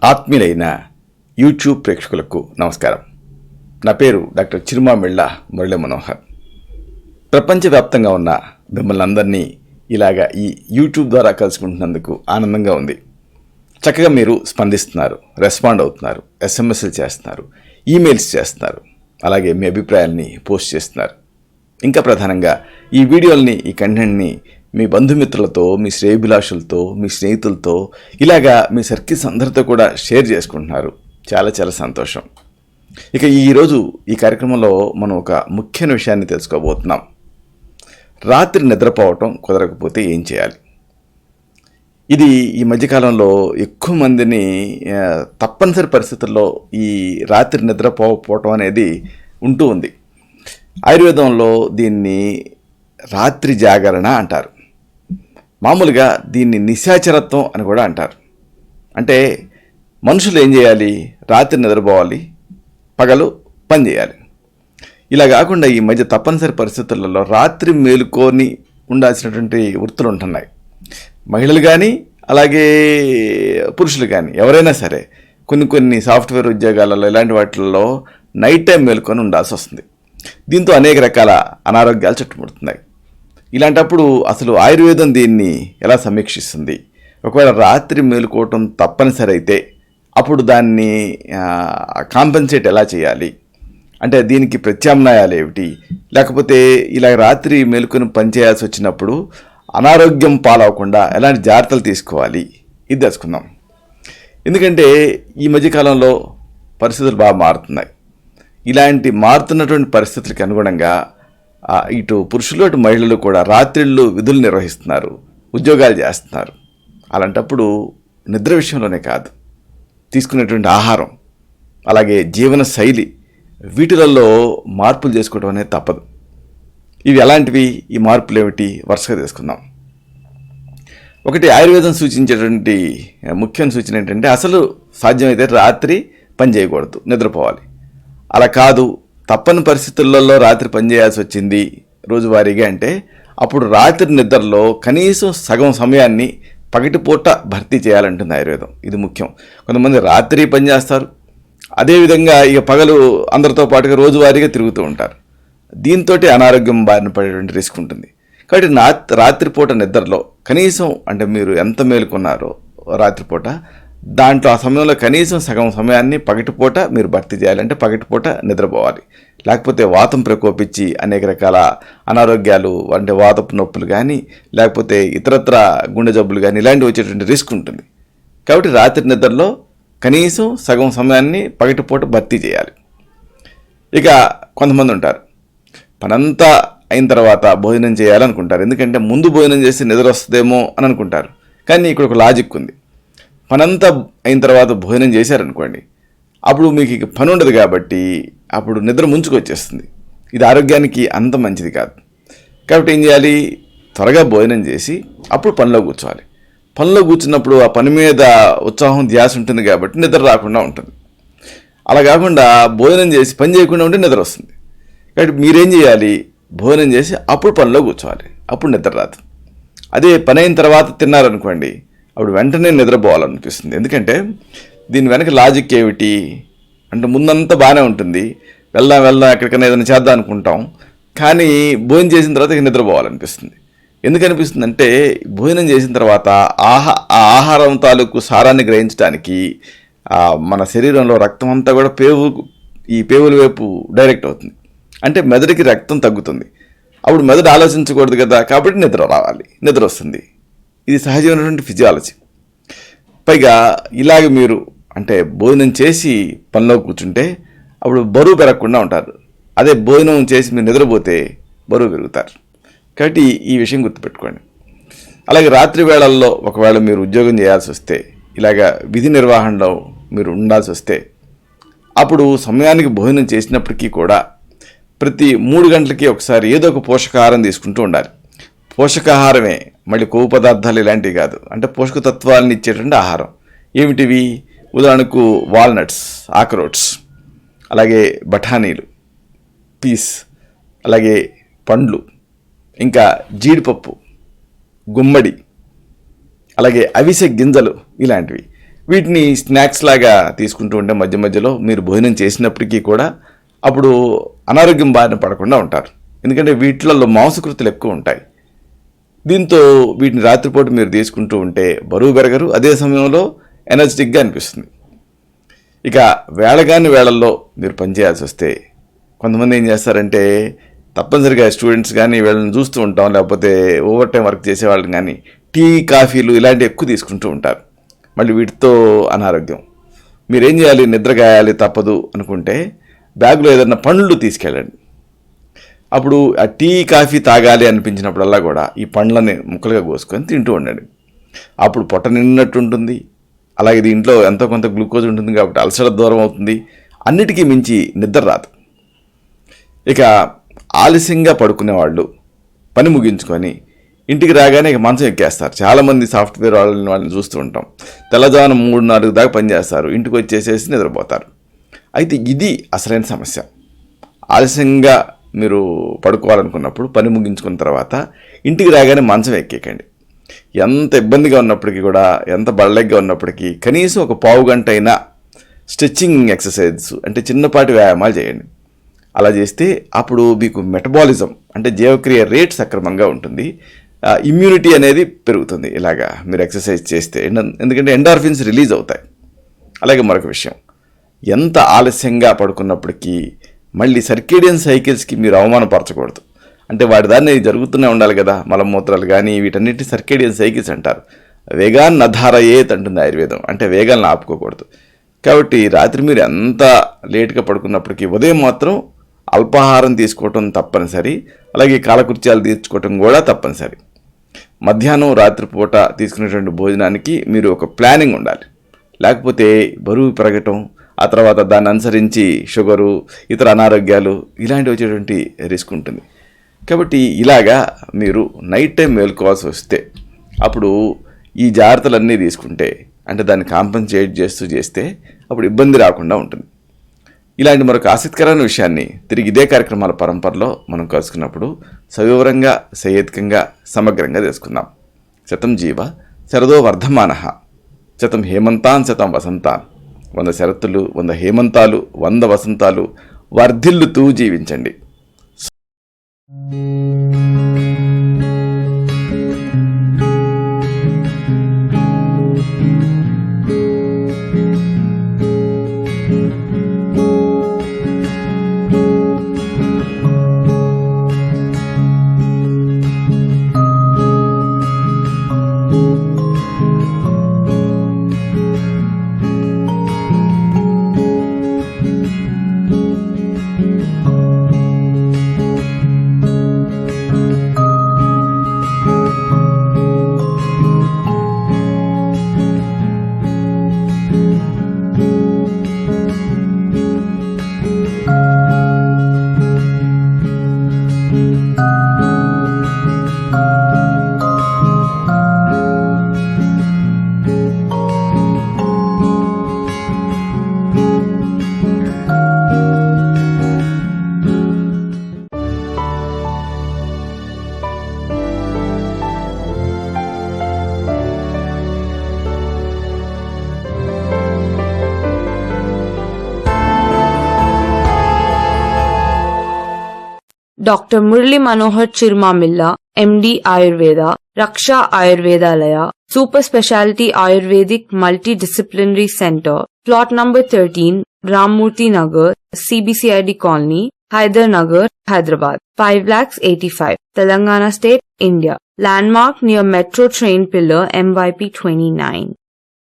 ఆత్మీయులైన YouTube ప్రేక్షకులకు నమస్కారం. నా పేరు డాక్టర్ చిరుమామిళ్ళ మురళీ మనోహర్. ప్రపంచవ్యాప్తంగా ఉన్న మిమ్మల్ని అందరినీ ఇలాగా ఈ యూట్యూబ్ ద్వారా కలుసుకుంటున్నందుకు ఆనందంగా ఉంది. చక్కగా మీరు స్పందిస్తున్నారు, రెస్పాండ్ అవుతున్నారు, ఎస్ఎంఎస్లు చేస్తున్నారు, ఈమెయిల్స్ చేస్తున్నారు, అలాగే మీ అభిప్రాయాల్ని పోస్ట్ చేస్తున్నారు. ఇంకా ప్రధానంగా ఈ వీడియోల్ని, ఈ కంటెంట్ని మీ బంధుమిత్రులతో, మీ శ్రేయోభిలాషులతో, మీ స్నేహితులతో, ఇలాగా మీ సర్కిల్స్ అందరితో కూడా షేర్ చేసుకుంటున్నారు. చాలా చాలా సంతోషం. ఇక ఈరోజు ఈ కార్యక్రమంలో మనం ఒక ముఖ్యమైన విషయాన్ని తెలుసుకోబోతున్నాం. రాత్రి నిద్రపోవటం కుదరకపోతే ఏం చేయాలి? ఇది ఈ మధ్యకాలంలో ఎక్కువ మందిని తప్పనిసరి పరిస్థితుల్లో ఈ రాత్రి నిద్రపోవటం అనేది ఉంటూ ఉంది. ఆయుర్వేదంలో దీన్ని రాత్రి జాగరణ అంటారు. మామూలుగా దీన్ని నిశాచరత్వం అని కూడా అంటారు. అంటే మనుషులు ఏం చేయాలి? రాత్రి నిద్రపోవాలి, పగలు పని చేయాలి. ఇలా కాకుండా ఈ మధ్య తప్పనిసరి పరిస్థితులలో రాత్రి మేలుకొని ఉండాల్సినటువంటి వృత్తులు ఉంటున్నాయి. మహిళలు కానీ, అలాగే పురుషులు కానీ, ఎవరైనా సరే కొన్ని సాఫ్ట్వేర్ ఉద్యోగాలలో ఇలాంటి వాటిల్లో నైట్ టైం మేలుకొని ఉండాల్సి వస్తుంది. దీంతో అనేక రకాల అనారోగ్యాలు చుట్టుముడుతున్నాయి. ఇలాంటప్పుడు అసలు ఆయుర్వేదం దీన్ని ఎలా సమీక్షిస్తుంది? ఒకవేళ రాత్రి మేలుకోవటం తప్పనిసరి అయితే అప్పుడు దాన్ని కాంపెన్సేట్ ఎలా చేయాలి? అంటే దీనికి ప్రత్యామ్నాయాలు ఏమిటి? లేకపోతే ఇలా రాత్రి మేలుకొని పనిచేయాల్సి వచ్చినప్పుడు అనారోగ్యం పాలవకుండా ఎలాంటి జాగ్రత్తలు తీసుకోవాలి? ఇది తెలుసుకుందాం. ఎందుకంటే ఈ మధ్యకాలంలో పరిస్థితులు బాగా మారుతున్నాయి. ఇలాంటి మారుతున్నటువంటి పరిస్థితులకు అనుగుణంగా ఇటు పురుషులు అటు మహిళలు కూడా రాత్రిళ్ళు విధులు నిర్వహిస్తున్నారు, ఉద్యోగాలు చేస్తున్నారు. అలాంటప్పుడు నిద్ర విషయంలోనే కాదు, తీసుకునేటువంటి ఆహారం, అలాగే జీవన శైలి, వీటిలలో మార్పులు చేసుకోవడం అనేది తప్పదు. ఇవి ఎలాంటివి? ఈ మార్పులు ఏమిటి? వరుసగా తీసుకుందాం. ఒకటి, ఆయుర్వేదం సూచించేటువంటి ముఖ్యమైన సూచన ఏంటంటే అసలు సాధ్యమైతే రాత్రి పని చేయకూడదు, నిద్రపోవాలి. అలా కాదు, తప్పని పరిస్థితులలో రాత్రి పనిచేయాల్సి వచ్చింది రోజువారీగా అంటే అప్పుడు రాత్రి నిద్రలో కనీసం సగం సమయాన్ని పగటిపూట భర్తీ చేయాలంటుంది ఆయుర్వేదం. ఇది ముఖ్యం. కొంతమంది రాత్రి పనిచేస్తారు, అదేవిధంగా ఇక పగలు అందరితో పాటుగా రోజువారీగా తిరుగుతూ ఉంటారు. దీంతో అనారోగ్యం బారిన పడేటువంటి రిస్క్ ఉంటుంది. కాబట్టి రాత్రిపూట నిద్రలో కనీసం, అంటే మీరు ఎంత మేలుకున్నారో రాత్రిపూట, దాంట్లో ఆ సమయంలో కనీసం సగం సమయాన్ని పగటిపూట మీరు భర్తీ చేయాలంటే పగటిపూట నిద్రపోవాలి. లేకపోతే వాతం ప్రకోపించి అనేక రకాల అనారోగ్యాలు, అంటే వాతపు నొప్పులు కానీ, లేకపోతే ఇతరత్ర గుండె జబ్బులు కానీ ఇలాంటివి వచ్చేటువంటి రిస్క్ ఉంటుంది. కాబట్టి రాత్రి నిద్రలో కనీసం సగం సమయాన్ని పగటిపూట భర్తీ చేయాలి. ఇక కొంతమంది ఉంటారు, పనంతా అయిన తర్వాత భోజనం చేయాలనుకుంటారు. ఎందుకంటే ముందు భోజనం చేసి నిద్ర వస్తుందేమో అని అనుకుంటారు. కానీ ఇక్కడ ఒక లాజిక్ ఉంది. పనంతా అయిన తర్వాత భోజనం చేశారనుకోండి, అప్పుడు మీకు ఇక పని ఉండదు కాబట్టి అప్పుడు నిద్ర ముంచుకొచ్చేస్తుంది. ఇది ఆరోగ్యానికి అంత మంచిది కాదు. కాబట్టి ఏం చేయాలి? త్వరగా భోజనం చేసి అప్పుడు పనిలో కూర్చోవాలి. పనిలో కూర్చున్నప్పుడు ఆ పని మీద ఉత్సాహం, ధ్యాస ఉంటుంది కాబట్టి నిద్ర రాకుండా ఉంటుంది. అలా కాకుండా భోజనం చేసి పని చేయకుండా ఉంటే నిద్ర వస్తుంది. కాబట్టి మీరేం చేయాలి? భోజనం చేసి అప్పుడు పనిలో కూర్చోవాలి, అప్పుడు నిద్ర రాదు. అదే పని అయిన తర్వాత తిన్నారనుకోండి, అప్పుడు వెంటనే నిద్రపోవాలనిపిస్తుంది. ఎందుకంటే దీని వెనక లాజిక్ ఏమిటి అంటే, ముందంతా బాగానే ఉంటుంది, వెళ్దాం ఎక్కడికైనా ఏదైనా చేద్దాం అనుకుంటాం, కానీ భోజనం చేసిన తర్వాత ఇక నిద్రపోవాలనిపిస్తుంది. ఎందుకు అనిపిస్తుంది అంటే, భోజనం చేసిన తర్వాత ఆహారం తాలూకు సారాన్ని గ్రహించడానికి మన శరీరంలో రక్తం అంతా కూడా పేవుల వైపు డైరెక్ట్ అవుతుంది. అంటే మెదడుకి రక్తం తగ్గుతుంది. అప్పుడు మెదడు ఆలోచించకూడదు కదా, కాబట్టి నిద్ర రావాలి, నిద్ర వస్తుంది. ఇది సహజమైనటువంటి ఫిజియాలజీ. పైగా ఇలాగ మీరు అంటే భోజనం చేసి పనిలో కూర్చుంటే అప్పుడు బరువు పెరగకుండా ఉంటారు. అదే భోజనం చేసి మీరు నిద్రపోతే బరువు పెరుగుతారు. కాబట్టి ఈ విషయం గుర్తుపెట్టుకోండి. అలాగే రాత్రి వేళల్లో ఒకవేళ మీరు ఉద్యోగం చేయాల్సి వస్తే, ఇలాగ విధి నిర్వహణలో మీరు ఉండాల్సి వస్తే, అప్పుడు సమయానికి భోజనం చేసినప్పటికీ కూడా ప్రతి 3 గంటలకి ఒకసారి ఏదో ఒక పోషకాహారం తీసుకుంటూ ఉండాలి. పోషకాహారమే, మళ్ళీ కొవ్వు పదార్థాలు ఇలాంటివి కాదు. అంటే పోషక తత్వాలను ఇచ్చేటువంటి ఆహారం. ఏమిటివి? ఉదాహరణకు వాల్నట్స్, ఆక్రోట్స్, అలాగే బఠానీలు, పీస్, అలాగే పండ్లు, ఇంకా జీడిపప్పు, గుమ్మడి, అలాగే అవిసె గింజలు, ఇలాంటివి. వీటిని స్నాక్స్ లాగా తీసుకుంటూ ఉంటే మధ్య మధ్యలో మీరు భోజనం చేసినప్పటికీ కూడా అప్పుడు అనారోగ్యం బారిన పడకుండా ఉంటారు. ఎందుకంటే వీటిలలో మాంసకృతులు ఎక్కువ ఉంటాయి. దీంతో వీటిని రాత్రిపూట మీరు తీసుకుంటూ ఉంటే బరువు పెరగరు, అదే సమయంలో ఎనర్జెటిక్గా అనిపిస్తుంది. ఇక వేళగాని వేళల్లో మీరు పనిచేయాల్సి వస్తే కొంతమంది ఏం చేస్తారంటే తప్పనిసరిగా స్టూడెంట్స్ కానీ వీళ్ళని చూస్తూ ఉంటాం, లేకపోతే ఓవర్ టైం వర్క్ చేసే వాళ్ళని కానీ టీ కాఫీలు ఇలాంటివి ఎక్కువ తీసుకుంటూ ఉంటారు. మళ్ళీ వీటితో అనారోగ్యం. మీరేం చేయాలి, నిద్ర గాయాలి తప్పదు అనుకుంటే బ్యాగ్లో ఏదైనా పండ్లు తీసుకెళ్ళండి. అప్పుడు ఆ టీ కాఫీ తాగాలి అనిపించినప్పుడల్లా కూడా ఈ పండ్లని ముక్కలుగా కోసుకొని తింటూ ఉండండి. అప్పుడు పొట్ట నిండినట్టు ఉంటుంది, అలాగే దీంట్లో ఎంతో కొంత గ్లూకోజ్ ఉంటుంది కాబట్టి అలసట దూరం అవుతుంది, అన్నిటికీ మించి నిద్ర రాదు. ఇక ఆలస్యంగా పడుకునే వాళ్ళు పని ముగించుకొని ఇంటికి రాగానే ఇక మంచం ఎక్కేస్తారు. చాలామంది సాఫ్ట్వేర్ వాళ్ళని చూస్తూ ఉంటాం, తెల్లజామున 3-4 దాకా పనిచేస్తారు, ఇంటికి వచ్చేసేసి నిద్రపోతారు. అయితే ఇది అసలైన సమస్య. ఆలస్యంగా మీరు పడుకోవాలనుకున్నప్పుడు పని ముగించుకున్న తర్వాత ఇంటికి రాగానే మంచం ఎక్కేకండి. ఎంత ఇబ్బందిగా ఉన్నప్పటికీ కూడా, ఎంత బళ్ళగ్గా ఉన్నప్పటికీ కనీసం ఒక పావు గంట అయినా స్ట్రెచ్చింగ్ ఎక్సర్సైజ్ అంటే చిన్నపాటి వ్యాయామాలు చేయండి. అలా చేస్తే అప్పుడు మీకు మెటబాలిజం అంటే జీవక్రియ రేట్ సక్రమంగా ఉంటుంది, ఇమ్యూనిటీ అనేది పెరుగుతుంది ఇలాగా మీరు ఎక్సర్సైజ్ చేస్తే. ఎందుకంటే ఎండార్ఫిన్స్ రిలీజ్ అవుతాయి. అలాగే మరొక విషయం, ఎంత ఆలస్యంగా పడుకున్నప్పటికీ మళ్ళీ సర్కేడియన్ సైకిల్స్కి మీరు అవమానపరచకూడదు. అంటే వాటి దాన్ని జరుగుతూనే ఉండాలి కదా, మలమూత్రాలు కానీ వీటన్నిటి సర్కేడియన్ సైకిల్స్ అంటారు. వేగాన్ని నధారయేత్ అంటుంది ఆయుర్వేదం, అంటే వేగాలను ఆపుకోకూడదు. కాబట్టి రాత్రి మీరు ఎంత లేట్గా పడుకున్నప్పటికీ ఉదయం మాత్రం అల్పాహారం తీసుకోవటం తప్పనిసరి, అలాగే కాలకృత్యాలు తీర్చుకోవటం కూడా తప్పనిసరి. మధ్యాహ్నం రాత్రిపూట తీసుకునేటువంటి భోజనానికి మీరు ఒక ప్లానింగ్ ఉండాలి, లేకపోతే బరువు పెరగటం, ఆ తర్వాత దాన్ని అనుసరించి షుగరు, ఇతర అనారోగ్యాలు ఇలాంటివి వచ్చేటువంటి రిస్క్ ఉంటుంది. కాబట్టి ఇలాగా మీరు నైట్ టైం మేలుకోవాల్సి వస్తే అప్పుడు ఈ జాగ్రత్తలన్నీ తీసుకుంటే, అంటే దాన్ని కాంపెన్సేట్ చేస్తే అప్పుడు ఇబ్బంది రాకుండా ఉంటుంది. ఇలాంటి మరొక ఆసక్తికరమైన విషయాన్ని తిరిగి ఇదే కార్యక్రమాల పరంపరలో మనం కలుసుకున్నప్పుడు సవివరంగా, సహేతుకంగా, సమగ్రంగా తెలుసుకుందాం. శతం జీవ శరదో వర్ధమానః, శతం హేమంతాన్ శతం వసంతాన్. 100 శరత్తులు, 100 హేమంతాలు, 100 వసంతాలు వర్ధిల్లుతూ జీవించండి. Dr. Murli Manohar Chirumamilla, MD Ayurveda, Raksha Ayurvedalaya, Super Speciality Ayurvedic Multidisciplinary Center, Plot number 13, Rammurthy Nagar, CBCID Colony, Hyder Nagar, Hyderabad, 5,85,000, Telangana State, India. Landmark near Metro Train Pillar, MYP 29.